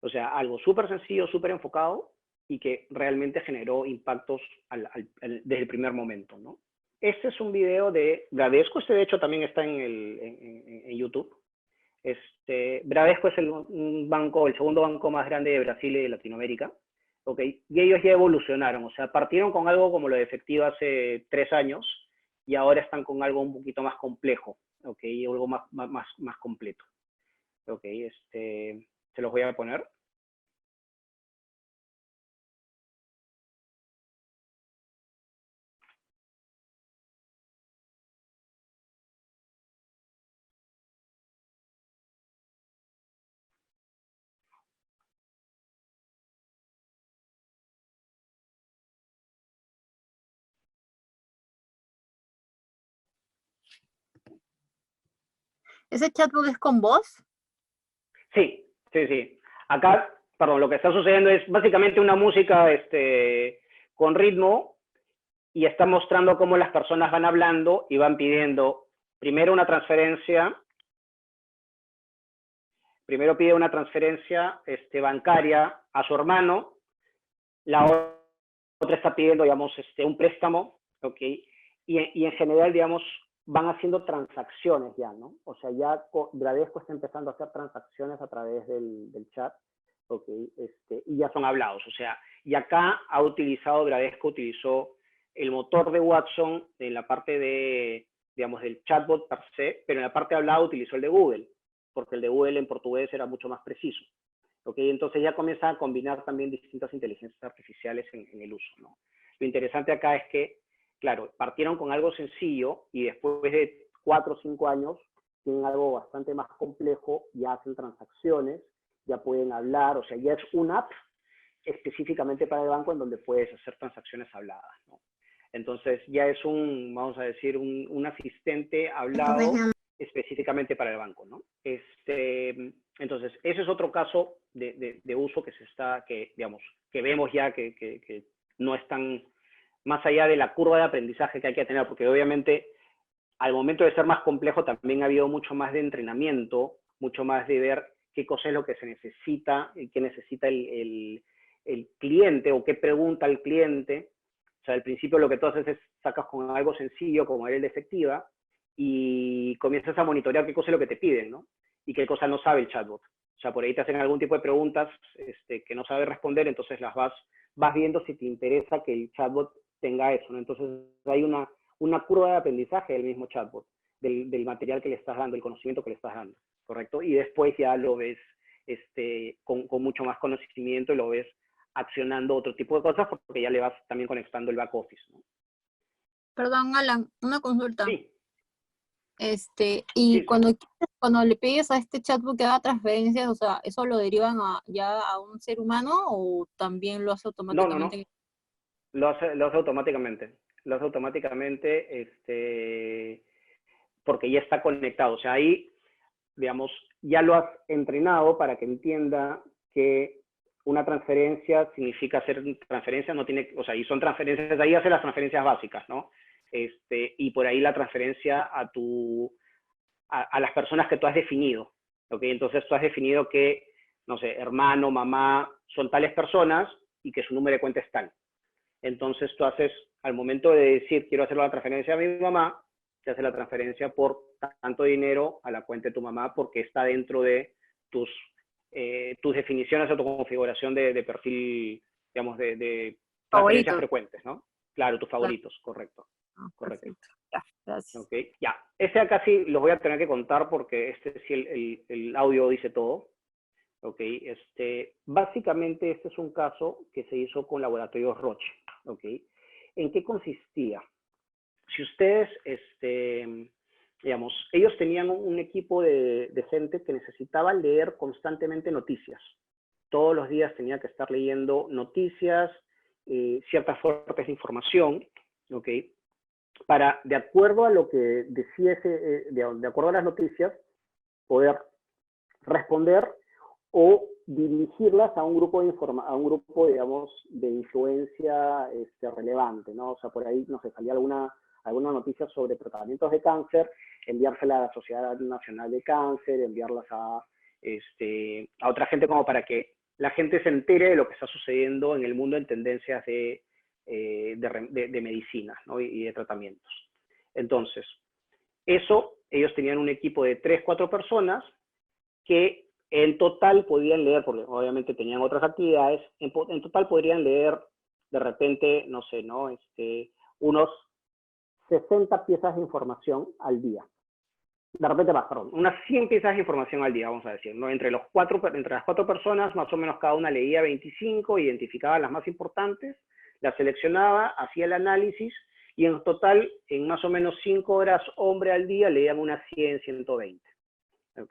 O sea, algo súper sencillo, súper enfocado y que realmente generó impactos desde el primer momento, ¿no? Este es un video de Bradesco, de hecho también está en YouTube. Bradesco es el segundo banco más grande de Brasil y de Latinoamérica. ¿Okay? Y ellos ya evolucionaron, o sea, partieron con algo como lo de Efectiva hace 3 años y ahora están con algo un poquito más complejo, ¿okay? Algo más completo. ¿Okay? Se los voy a poner. ¿Ese chatbot es con voz? Sí. Acá, perdón, lo que está sucediendo es básicamente una música con ritmo y está mostrando cómo las personas van hablando y van pidiendo primero una transferencia. Primero pide una transferencia bancaria a su hermano, la otra está pidiendo, digamos, un préstamo, ¿ok? Y en general, digamos, van haciendo transacciones ya, ¿no? O sea, ya Bradesco está empezando a hacer transacciones a través del chat, ¿ok? Y ya son hablados, o sea, y acá Bradesco utilizó el motor de Watson en la parte de, digamos, del chatbot per se, pero en la parte de hablado utilizó el de Google, porque el de Google en portugués era mucho más preciso. ¿Okay? Entonces ya comienza a combinar también distintas inteligencias artificiales en el uso, ¿no? Lo interesante acá es que, claro, partieron con algo sencillo y después de 4 o 5 años tienen algo bastante más complejo, ya hacen transacciones, ya pueden hablar, o sea, ya es una app específicamente para el banco en donde puedes hacer transacciones habladas, ¿no? Entonces ya es vamos a decir, un asistente hablado específicamente para el banco, ¿no? Entonces, ese es otro caso de uso digamos, que vemos ya que no es tan más allá de la curva de aprendizaje que hay que tener, porque obviamente al momento de ser más complejo también ha habido mucho más de entrenamiento, mucho más de ver qué cosa es lo que se necesita, y qué necesita el cliente o qué pregunta el cliente. O sea, al principio lo que tú haces es sacas con algo sencillo como el de Efectiva y comienzas a monitorear qué cosa es lo que te piden, ¿no? Y qué cosa no sabe el chatbot. O sea, por ahí te hacen algún tipo de preguntas que no sabe responder, entonces las vas viendo si te interesa que el chatbot tenga eso, ¿no? Entonces hay una curva de aprendizaje del mismo chatbot, del material que le estás dando, el conocimiento que le estás dando, ¿correcto? Y después ya lo ves con mucho más conocimiento y lo ves accionando otro tipo de cosas porque ya le vas también conectando el back office, ¿no? Perdón, Alan, una consulta. Sí. Y Sí. cuando le pides a este chatbot que haga transferencias, o sea, ¿eso lo derivan ya a un ser humano o también lo hace automáticamente? No. Lo hace automáticamente. Lo hace automáticamente, porque ya está conectado. O sea, ahí, digamos, ya lo has entrenado para que entienda que una transferencia significa hacer transferencias, no tiene, o sea, y son transferencias, ahí hace las transferencias básicas, ¿no? Y por ahí la transferencia a las personas que tú has definido, ¿ok? Entonces tú has definido que, no sé, hermano, mamá, son tales personas y que su número de cuenta es tal. Entonces tú haces, al momento de decir, quiero hacer la transferencia a mi mamá, se hace la transferencia por tanto dinero a la cuenta de tu mamá porque está dentro de tus definiciones o tu configuración de perfil, digamos, de transferencias Favoritos. frecuentes, ¿no? Claro, tus favoritos, correcto. Correcto. Ya, gracias. Ok, ya. Acá sí los voy a tener que contar porque sí el audio dice todo. Ok, básicamente este es un caso que se hizo con Laboratorios Roche. Ok, ¿en qué consistía? Si ustedes, digamos, ellos tenían un equipo de gente que necesitaba leer constantemente noticias. Todos los días tenía que estar leyendo noticias, ciertas fuentes de información, ¿ok? Para, de acuerdo a lo que decía de acuerdo a las noticias, poder responder o dirigirlas a un grupo digamos, de influencia relevante, ¿no? O sea, por ahí, no sé, salía alguna noticia sobre tratamientos de cáncer, enviársela a la Sociedad Nacional de Cáncer, enviarlas a otra gente como para que la gente se entere de lo que está sucediendo en el mundo en tendencias de medicinas, ¿no? y de tratamientos. Entonces, ellos tenían un equipo de 3, 4 personas que en total podían leer, porque obviamente tenían otras actividades, en total podrían leer de repente, no sé, ¿no? Unos 60 piezas de información al día. De repente más, perdón, unas 100 piezas de información al día, vamos a decir, ¿no? Entre las 4 personas, más o menos cada una leía 25, identificaba las más importantes, las seleccionaba, hacía el análisis, y en total, en más o menos 5 horas hombre al día, leían unas 100, 120. ¿Ok?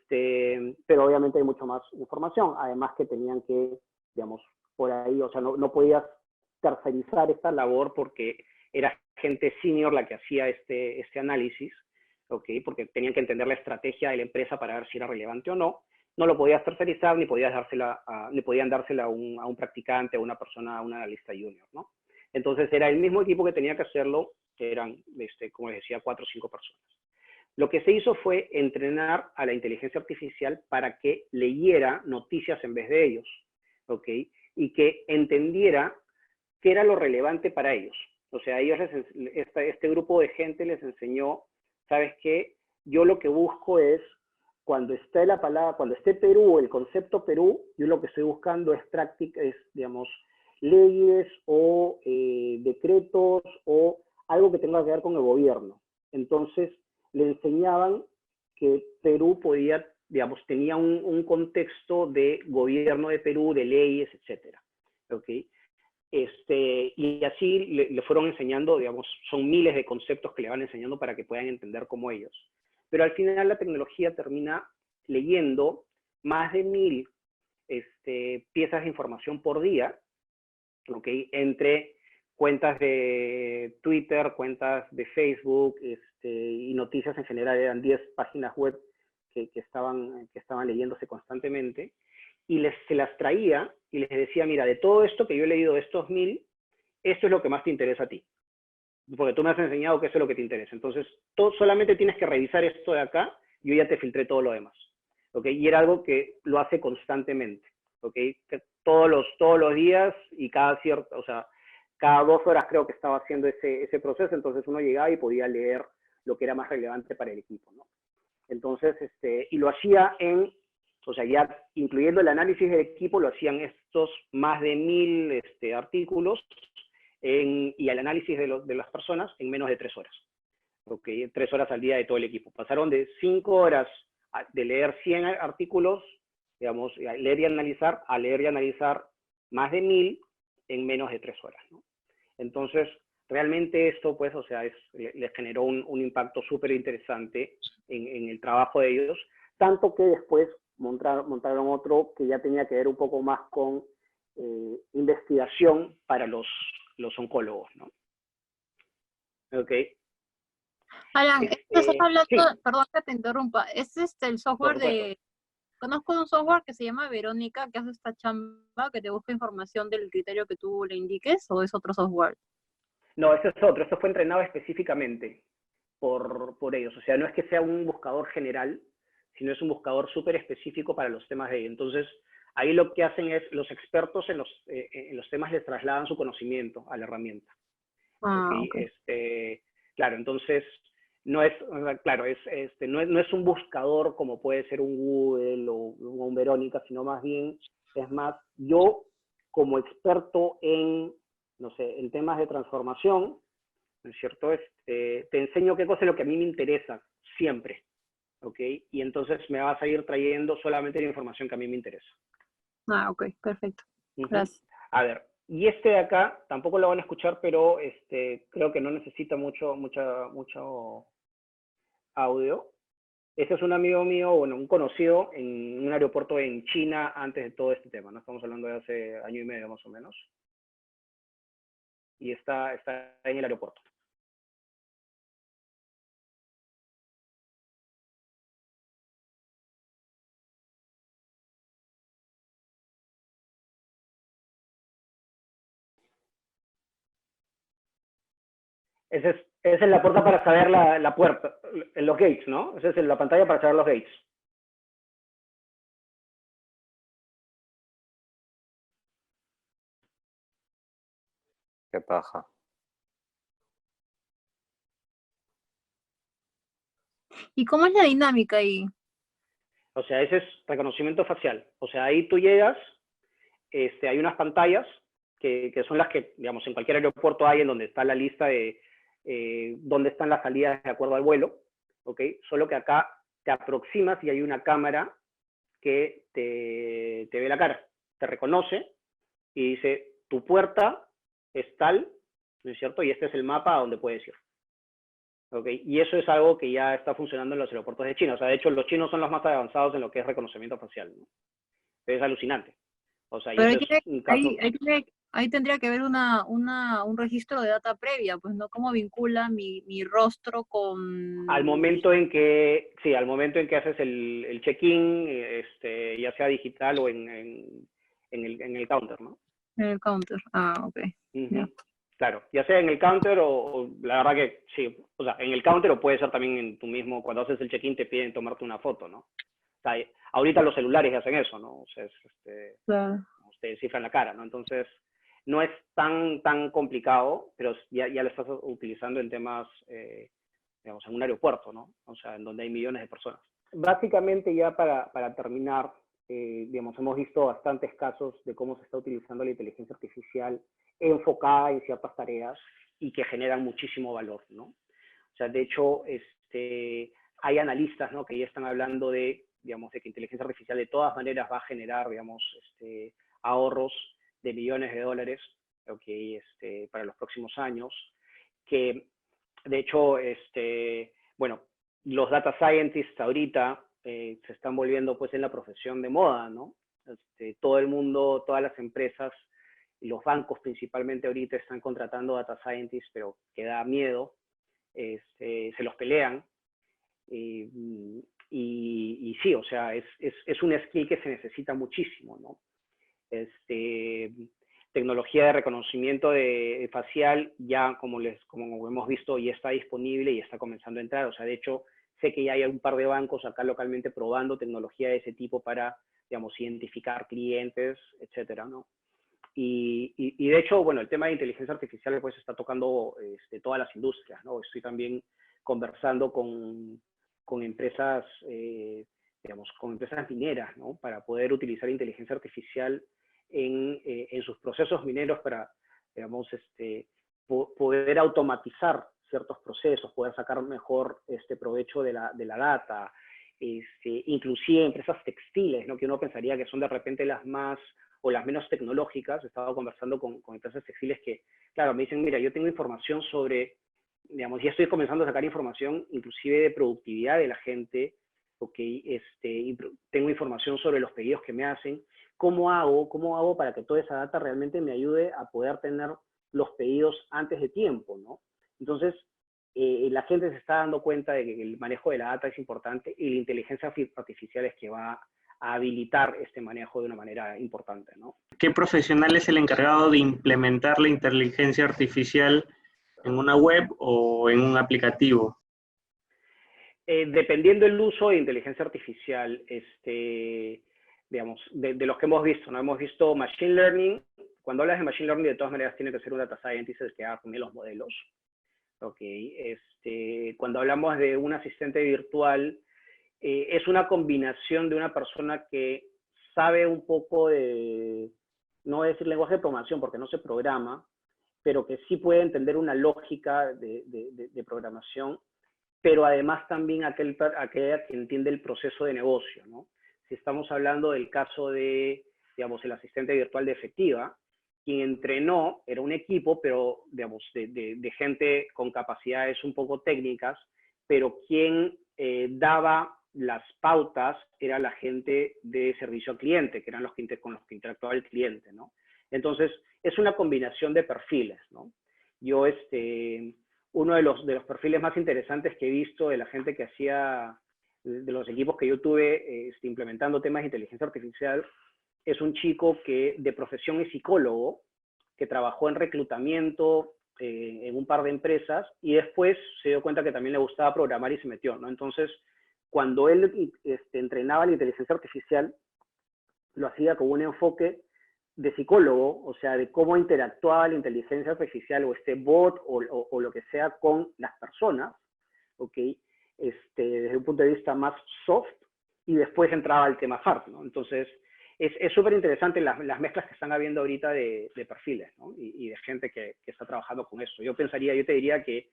Pero obviamente hay mucho más información, además que tenían que, digamos, por ahí, o sea, no podías tercerizar esta labor porque era gente senior la que hacía este análisis, ¿ok? Porque tenían que entender la estrategia de la empresa para ver si era relevante o no. No lo podías tercerizar ni podían dársela a un practicante, a una persona, a un analista junior, ¿no? Entonces era el mismo equipo que tenía que hacerlo, que eran, como les decía, 4 o 5 personas. Lo que se hizo fue entrenar a la inteligencia artificial para que leyera noticias en vez de ellos, ¿ok? Y que entendiera qué era lo relevante para ellos. O sea, este grupo de gente les enseñó, ¿sabes qué? Yo lo que busco es, cuando esté Perú, el concepto Perú, yo lo que estoy buscando es digamos, leyes o decretos o algo que tenga que ver con el gobierno. Entonces, le enseñaban que Perú podía, digamos, tenía un contexto de gobierno de Perú, de leyes, etcétera. ¿Ok? Y así le fueron enseñando, digamos, son miles de conceptos que le van enseñando para que puedan entender como ellos. Pero al final la tecnología termina leyendo más de 1000 piezas de información por día, ¿ok? Entre cuentas de Twitter, cuentas de Facebook, y noticias en general. Eran 10 páginas web que estaban leyéndose constantemente, y se las traía y les decía, mira, de todo esto que yo he leído, de estos 1000, esto es lo que más te interesa a ti, porque tú me has enseñado que eso es lo que te interesa. Entonces, solamente tienes que revisar esto de acá, yo ya te filtré todo lo demás. ¿Ok? Y era algo que lo hace constantemente. ¿Ok? Todos los días y cada 2 horas creo que estaba haciendo ese proceso. Entonces uno llegaba y podía leer lo que era más relevante para el equipo, ¿no? Entonces, y lo hacía ya incluyendo el análisis del equipo, lo hacían estos más de 1000 artículos y al análisis de las personas en menos de 3 horas. Okay, 3 horas al día de todo el equipo. Pasaron de 5 horas de leer 100 artículos, digamos, a leer y analizar más de 1000 en menos de 3 horas, ¿no? Entonces, realmente esto, pues, o sea, les generó un impacto súper interesante en el trabajo de ellos, tanto que después montaron otro que ya tenía que ver un poco más con investigación para los oncólogos, ¿no? Ok. Alan, estás hablando, Sí, perdón que te interrumpa, es el por software supuesto. conozco un software que se llama Verónica, que hace esta chamba, que te busca información del criterio que tú le indiques, o es otro software. No, ese es otro. Esto fue entrenado específicamente por ellos. O sea, no es que sea un buscador general, sino es un buscador súper específico para los temas de ellos. Entonces, ahí lo que hacen es, los expertos en los temas les trasladan su conocimiento a la herramienta. Ah, ¿Okay? ok. Claro, entonces, no es, claro, no es un buscador como puede ser un Google o un Verónica, sino más bien, es más, yo como experto en, no sé, en temas de transformación, ¿no es cierto? Te enseño qué cosa es lo que a mí me interesa, siempre, ¿ok? Y entonces me vas a ir trayendo solamente la información que a mí me interesa. Ah, ok, perfecto. Gracias. A ver, y este de acá, tampoco lo van a escuchar, pero creo que no necesita mucho audio. Este es un amigo mío, bueno, un conocido en un aeropuerto en China antes de todo este tema, ¿no? Estamos hablando de hace año y medio más o menos. Y está en el aeropuerto. Esa es la puerta para saber la puerta, los gates, ¿no? Esa es la pantalla para saber los gates. Qué paja. ¿Y cómo es la dinámica ahí? O sea, ese es reconocimiento facial. O sea, ahí tú llegas, hay unas pantallas que son las que, digamos, en cualquier aeropuerto hay, en donde está la lista de dónde están las salidas de acuerdo al vuelo, ¿ok? Solo que acá te aproximas y hay una cámara que te ve la cara, te reconoce y dice, tu puerta es tal, ¿no es cierto? Y este es el mapa a donde puedes ir. ¿Okay? Y eso es algo que ya está funcionando en los aeropuertos de China. O sea, de hecho, los chinos son los más avanzados en lo que es reconocimiento facial, ¿no? Es alucinante. O sea, y Pero eso es un caso. ahí tendría que haber un registro de data previa, pues, ¿no? ¿Cómo vincula mi rostro Al con mi momento en que, sí, al momento en que haces el check-in, ya sea digital o en el counter, ¿no? en el counter? Ah, ok. Ya. Claro, ya sea en el counter o la verdad que sí, o sea, en el counter o puede ser también en tu mismo, cuando haces el check-in te piden tomarte una foto, ¿no? O sea, ahorita los celulares hacen eso, ¿no? O sea, Claro. te descifran la cara, ¿no? Entonces, no es tan complicado, pero ya lo estás utilizando en temas, digamos, en un aeropuerto, ¿no? O sea, en donde hay millones de personas. Básicamente, ya para terminar, digamos, hemos visto bastantes casos de cómo se está utilizando la inteligencia artificial enfocada en ciertas tareas y que generan muchísimo valor, ¿no? O sea, de hecho, hay analistas, ¿no? Que ya están hablando de, digamos, de que inteligencia artificial de todas maneras va a generar, digamos, ahorros de millones de dólares, okay, para los próximos años, que de hecho, bueno, los data scientists ahorita se están volviendo pues en la profesión de moda, ¿no? Todo el mundo, todas las empresas, los bancos principalmente ahorita están contratando data scientists, pero que da miedo, se los pelean. Y sí, o sea, es un skill que se necesita muchísimo, ¿no? Tecnología de reconocimiento facial ya, como hemos visto, ya está disponible y está comenzando a entrar. O sea, de hecho, sé que ya hay un par de bancos acá localmente probando tecnología de ese tipo para, digamos, identificar clientes, etcétera, ¿no? Y de hecho, bueno, el tema de inteligencia artificial pues está tocando todas las industrias, ¿no? Estoy también conversando con empresas, digamos, con empresas mineras, ¿no? Para poder utilizar inteligencia artificial en sus procesos mineros digamos, poder automatizar ciertos procesos, poder sacar mejor provecho de la data, inclusive empresas textiles, ¿no? Que uno pensaría que son de repente las más o las menos tecnológicas. He estado conversando con empresas textiles que, claro, me dicen, mira, yo tengo información sobre, digamos, ya estoy comenzando a sacar información inclusive de productividad de la gente, ¿ok? Y tengo información sobre los pedidos que me hacen. ¿Cómo hago para que toda esa data realmente me ayude a poder tener los pedidos antes de tiempo, ¿no? Entonces, la gente se está dando cuenta de que el manejo de la data es importante y la inteligencia artificial es que va a habilitar este manejo de una manera importante, ¿no? ¿Qué profesional es el encargado de implementar la inteligencia artificial en una web o en un aplicativo? Dependiendo del uso de inteligencia artificial, digamos, de los que hemos visto, ¿no? Hemos visto Machine Learning. Cuando hablas de Machine Learning, de todas maneras tiene que ser un data scientist el que haga también los modelos. Okay. Cuando hablamos de un asistente virtual, es una combinación de una persona que sabe un poco de, no voy a decir lenguaje de programación porque no se programa, pero que sí puede entender una lógica de programación, pero además también aquella que entiende el proceso de negocio, ¿no? Si estamos hablando del caso de, digamos, el asistente virtual de Efectiva, quien entrenó era un equipo, pero, digamos, de gente con capacidades un poco técnicas, pero quien daba las pautas era la gente de servicio al cliente, que eran los que con los que interactuaba el cliente, ¿no? Entonces, es una combinación de perfiles, ¿no? Yo, uno de los perfiles más interesantes que he visto de la gente que hacía, de los equipos que yo tuve implementando temas de inteligencia artificial, es un chico que de profesión es psicólogo, que trabajó en reclutamiento en un par de empresas y después se dio cuenta que también le gustaba programar y se metió, ¿no? Entonces, cuando él entrenaba la inteligencia artificial, lo hacía con un enfoque de psicólogo, o sea, de cómo interactuaba la inteligencia artificial o este bot o lo que sea con las personas, ¿ok? Desde un punto de vista más soft, y después entraba el tema hard, ¿no? Entonces, es súper interesante las mezclas que están habiendo ahorita de perfiles, ¿no? Y de gente que está trabajando con eso. Yo te diría que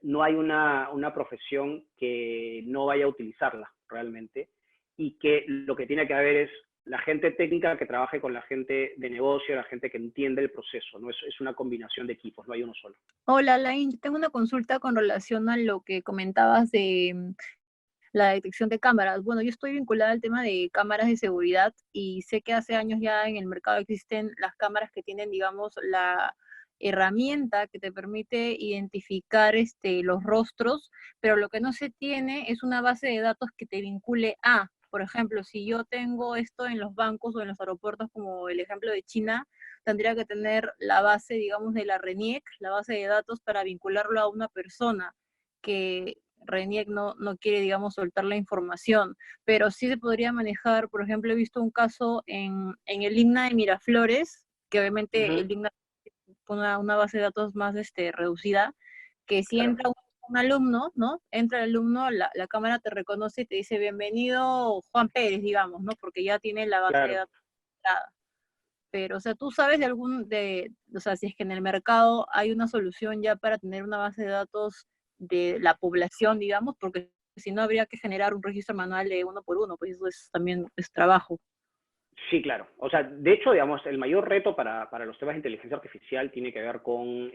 no hay una profesión que no vaya a utilizarla realmente, y que lo que tiene que haber es la gente técnica que trabaje con la gente de negocio, la gente que entiende el proceso, ¿no? Es una combinación de equipos, no hay uno solo. Hola, Alain, tengo una consulta con relación a lo que comentabas de la detección de cámaras. Bueno, yo estoy vinculada al tema de cámaras de seguridad y sé que hace años ya en el mercado existen las cámaras que tienen, digamos, la herramienta que te permite identificar los rostros, pero lo que no se tiene es una base de datos que te vincule a, por ejemplo, si yo tengo esto en los bancos o en los aeropuertos, como el ejemplo de China, tendría que tener la base, digamos, de la RENIEC, la base de datos para vincularlo a una persona que RENIEC no quiere, digamos, soltar la información, pero sí se podría manejar. Por ejemplo, he visto un caso en el INNA de Miraflores, que obviamente el INNA pone una base de datos más reducida, que si Claro. entra un alumno, ¿no? Entra el alumno, la cámara te reconoce y te dice bienvenido Juan Pérez, digamos, ¿no? Porque ya tiene la base de datos registrada. Pero, o sea, tú sabes o sea, si es que en el mercado hay una solución ya para tener una base de datos de la población, digamos, porque si no habría que generar un registro manual de uno por uno, pues eso también es trabajo. Sí, claro. O sea, de hecho, digamos, el mayor reto para los temas de inteligencia artificial tiene que ver con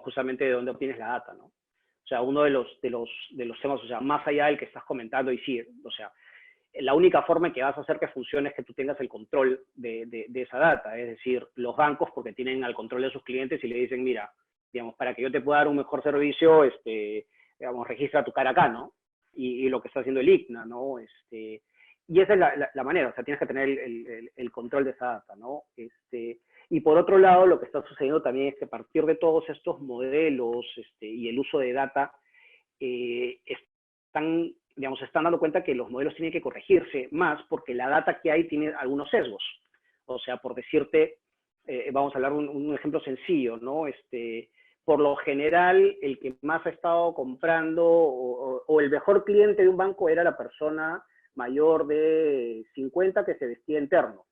justamente de dónde obtienes la data, ¿no? O sea, uno de los temas, o sea, más allá del que estás comentando, y sí, o sea, la única forma en que vas a hacer que funcione es que tú tengas el control de esa data. Es decir, los bancos, porque tienen al control de sus clientes y le dicen, mira, digamos, para que yo te pueda dar un mejor servicio, digamos, registra tu cara acá, ¿no? Y lo que está haciendo el ICNA, ¿no? Y esa es la manera, o sea, tienes que tener el control de esa data, ¿no? Y por otro lado, lo que está sucediendo también es que a partir de todos estos modelos y el uso de data, digamos, se están dando cuenta que los modelos tienen que corregirse más porque la data que hay tiene algunos sesgos. O sea, por decirte, vamos a hablar un ejemplo sencillo, ¿no? Por lo general, el que más ha estado comprando o el mejor cliente de un banco era la persona mayor de 50 que se vestía en terno,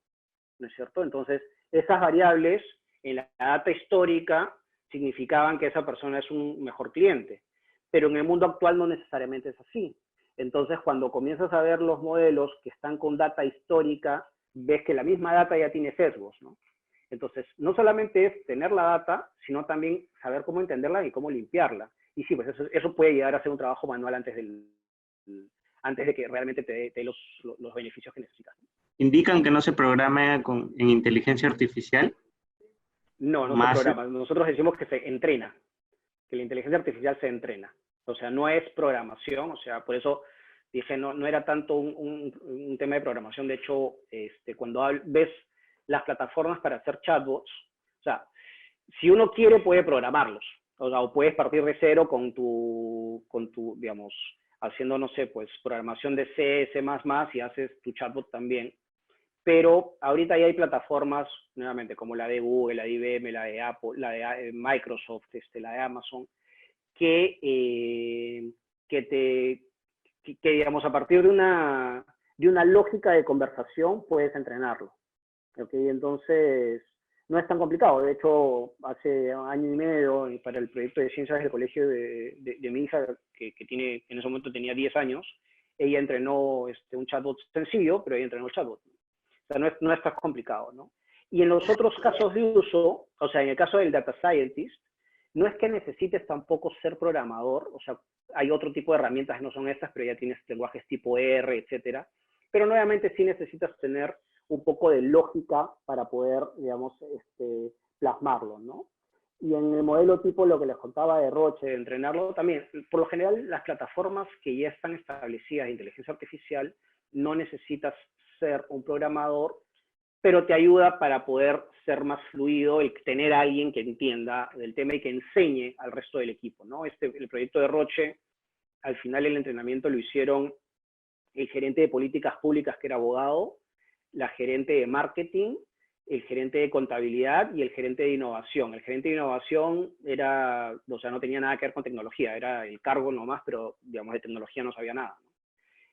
¿no es cierto? Entonces, esas variables en la data histórica significaban que esa persona es un mejor cliente, pero en el mundo actual no necesariamente es así. Entonces, cuando comienzas a ver los modelos que están con data histórica, ves que la misma data ya tiene sesgos, ¿no? Entonces, no solamente es tener la data, sino también saber cómo entenderla y cómo limpiarla. Y sí, pues eso puede llegar a ser un trabajo manual antes de que realmente te dé los beneficios que necesitas. ¿Indican que no se programa en inteligencia artificial? No, no se programa. Nosotros decimos que se entrena, que la inteligencia artificial se entrena. O sea, no es programación, o sea, por eso dije, no era tanto un tema de programación. De hecho, cuando ves las plataformas para hacer chatbots, o sea, si uno quiere puede programarlos, o sea, o puedes partir de cero con tu, digamos, haciendo, no sé, pues programación de C, C++ y haces tu chatbot también. Pero ahorita ya hay plataformas, nuevamente, como la de Google, la de IBM, la de Apple, la de Microsoft, la de Amazon, que digamos, a partir de una lógica de conversación puedes entrenarlo. ¿Okay? Entonces, no es tan complicado. De hecho, hace año y medio, para el proyecto de ciencias del colegio de mi hija, que en ese momento tenía 10 años, ella entrenó un chatbot sencillo, pero ella entrenó el chatbot. O sea, no es tan complicado, ¿no? Y en los otros casos de uso, o sea, en el caso del data scientist, no es que necesites tampoco ser programador, o sea, hay otro tipo de herramientas que no son estas, pero ya tienes lenguajes tipo R, etcétera. Pero nuevamente sí necesitas tener un poco de lógica para poder, digamos, plasmarlo, ¿no? Y en el modelo tipo, lo que les contaba de Roche, de entrenarlo, también, por lo general, las plataformas que ya están establecidas de inteligencia artificial, no necesitas ser un programador, pero te ayuda para poder ser más fluido, el tener a alguien que entienda del tema y que enseñe al resto del equipo, ¿no? El proyecto de Roche, al final el entrenamiento lo hicieron el gerente de políticas públicas, que era abogado, la gerente de marketing, el gerente de contabilidad y el gerente de innovación. El gerente de innovación o sea, no tenía nada que ver con tecnología, era el cargo nomás, pero, digamos, de tecnología no sabía nada, ¿no?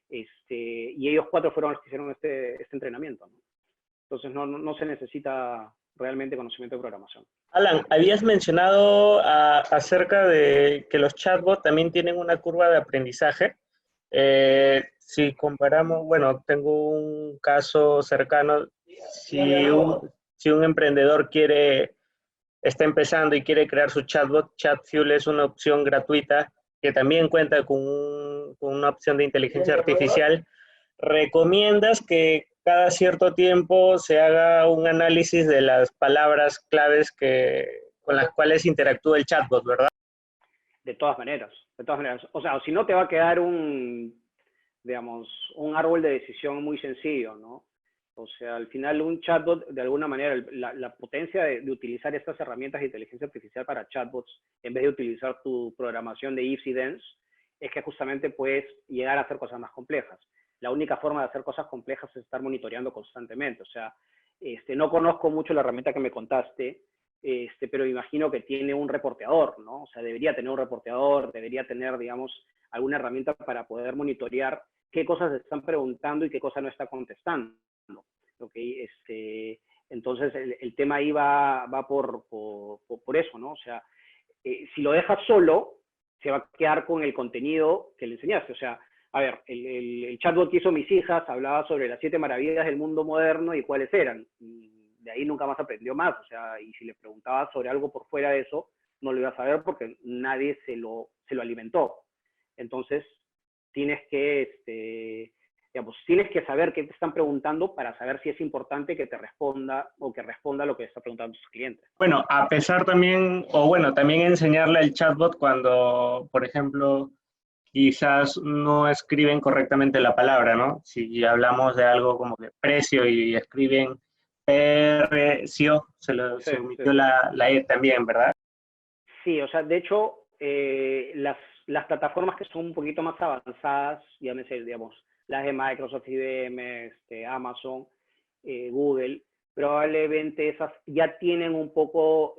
Y ellos 4 fueron los que hicieron este entrenamiento, ¿no? Entonces no se necesita realmente conocimiento de programación. Alan, habías mencionado acerca de que los chatbots también tienen una curva de aprendizaje. Si comparamos, bueno, tengo un caso cercano, si un emprendedor está empezando y quiere crear su chatbot, Chatfuel es una opción gratuita que también cuenta con una opción de inteligencia artificial. ¿Recomiendas que cada cierto tiempo se haga un análisis de las palabras claves con las cuales interactúa el chatbot, verdad? De todas maneras. O sea, si no te va a quedar digamos, un árbol de decisión muy sencillo, ¿no? O sea, al final un chatbot, de alguna manera, la potencia de utilizar estas herramientas de inteligencia artificial para chatbots, en vez de utilizar tu programación de ifs y thens, es que justamente puedes llegar a hacer cosas más complejas. La única forma de hacer cosas complejas es estar monitoreando constantemente. O sea, no conozco mucho la herramienta que me contaste, pero imagino que tiene un reporteador, ¿no? O sea, debería tener un reporteador, debería tener, digamos, alguna herramienta para poder monitorear qué cosas están preguntando y qué cosas no está contestando. ¿Okay? Entonces, el tema ahí va por eso, ¿no? O sea, si lo dejas solo, se va a quedar con el contenido que le enseñaste. O sea, a ver, el chatbot que hizo mis hijas hablaba sobre las 7 maravillas del mundo moderno y cuáles eran. Y de ahí nunca más aprendió más. O sea, y si le preguntabas sobre algo por fuera de eso, no lo iba a saber porque nadie se lo alimentó. Entonces, tienes que saber qué te están preguntando para saber si es importante que te responda o que responda lo que está preguntando tus clientes. Bueno, a pesar también, o bueno, también enseñarle al chatbot cuando, por ejemplo, quizás no escriben correctamente la palabra, ¿no? Si hablamos de algo como de precio y escriben precio, se omitió la E también, ¿verdad? Sí, o sea, de hecho, las plataformas que son un poquito más avanzadas, llámese, digamos, las de Microsoft, IBM, Amazon, Google, probablemente esas ya tienen un poco,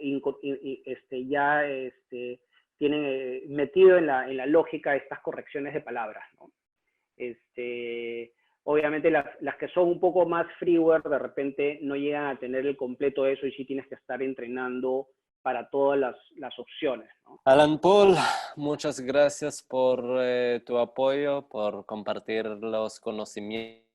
tienen metido en la lógica estas correcciones de palabras, ¿no? Obviamente las que son un poco más freeware de repente no llegan a tener el completo eso y sí tienes que estar entrenando para todas las opciones, ¿no? Alan Paul, muchas gracias por tu apoyo, por compartir los conocimientos